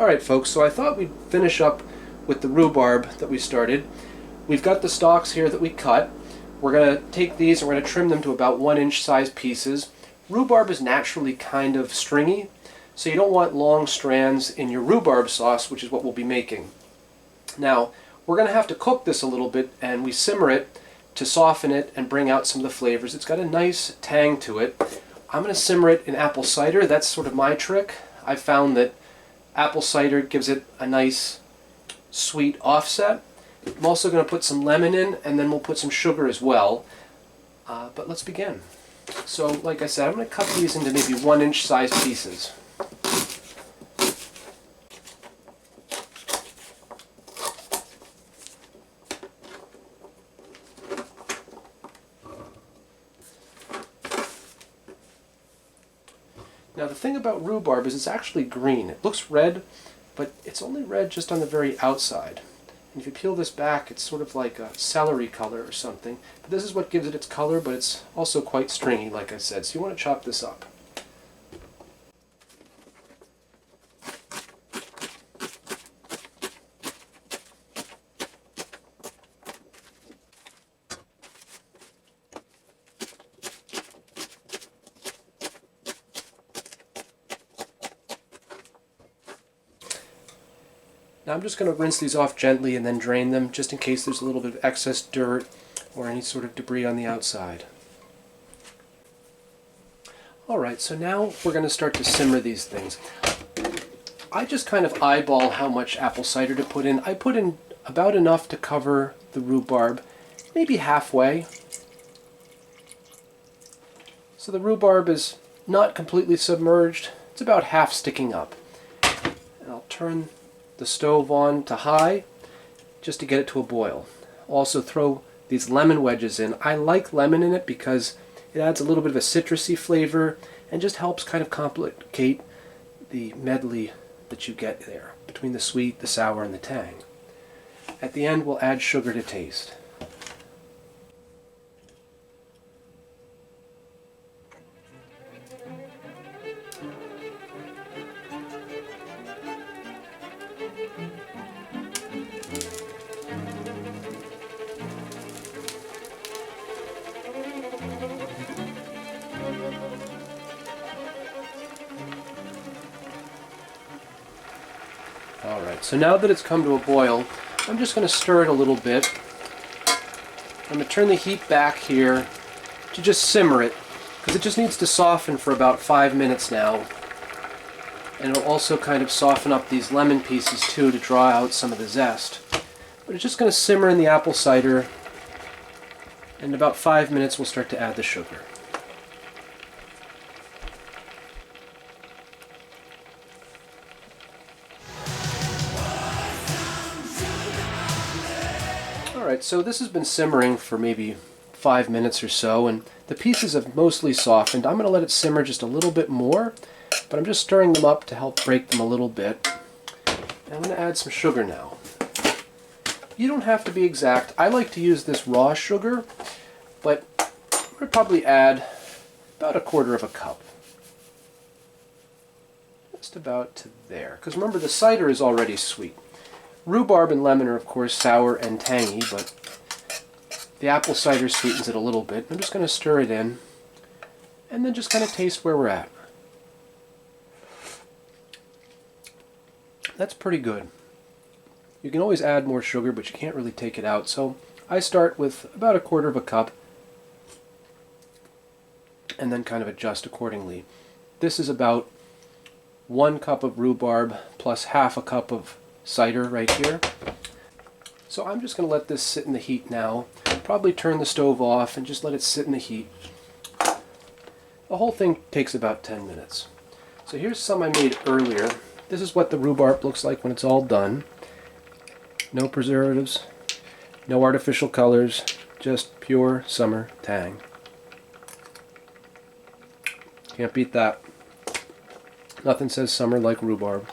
Alright folks, so I thought we'd finish up with the rhubarb that we started. We've got the stalks here that we cut. We're going to take these and we're going to trim them to about 1-inch size pieces. Rhubarb is naturally kind of stringy, so you don't want long strands in your rhubarb sauce, which is what we'll be making. Now, we're going to have to cook this a little bit, and we simmer it to soften it and bring out some of the flavors. It's got a nice tang to it. I'm going to simmer it in apple cider. That's sort of my trick. I found that apple cider gives it a nice sweet offset. I'm also going to put some lemon in, and then we'll put some sugar as well. But let's begin. So, like I said, I'm going to cut these into maybe 1-inch size pieces. Now the thing about rhubarb is it's actually green. It looks red, but it's only red just on the very outside. And if you peel this back, it's sort of like a celery color or something. But this is what gives it its color, but it's also quite stringy, like I said. So you want to chop this up. Now I'm just going to rinse these off gently and then drain them, just in case there's a little bit of excess dirt or any sort of debris on the outside. Alright, so now we're going to start to simmer these things. I just kind of eyeball how much apple cider to put in. I put in about enough to cover the rhubarb, maybe halfway. So the rhubarb is not completely submerged, it's about half sticking up. And I'll turn the stove on to high just to get it to a boil. Also throw these lemon wedges in. I like lemon in it because it adds a little bit of a citrusy flavor and just helps kind of complicate the medley that you get there between the sweet, the sour, and the tang. At the end we'll add sugar to taste. Alright, so now that it's come to a boil, I'm just going to stir it a little bit. I'm going to turn the heat back here to just simmer it, because it just needs to soften for about 5 minutes now. And it'll also kind of soften up these lemon pieces too to draw out some of the zest. But it's just going to simmer in the apple cider, and in about 5 minutes we'll start to add the sugar. Alright, so this has been simmering for maybe 5 minutes or so, and the pieces have mostly softened. I'm going to let it simmer just a little bit more, but I'm just stirring them up to help break them a little bit. And I'm going to add some sugar now. You don't have to be exact. I like to use this raw sugar, but I'm going to probably add about 1/4 cup. Just about to there. Because remember, the cider is already sweet. Rhubarb and lemon are, of course, sour and tangy, but the apple cider sweetens it a little bit. I'm just going to stir it in, and then just kind of taste where we're at. That's pretty good. You can always add more sugar, but you can't really take it out. So I start with about 1/4 cup, and then kind of adjust accordingly. This is about 1 cup of rhubarb plus ½ cup of cider right here. So I'm just going to let this sit in the heat now. Probably turn the stove off and just let it sit in the heat. The whole thing takes about 10 minutes. So here's some I made earlier. This is what the rhubarb looks like when it's all done. No preservatives, no artificial colors, just pure summer tang. Can't beat that. Nothing says summer like rhubarb.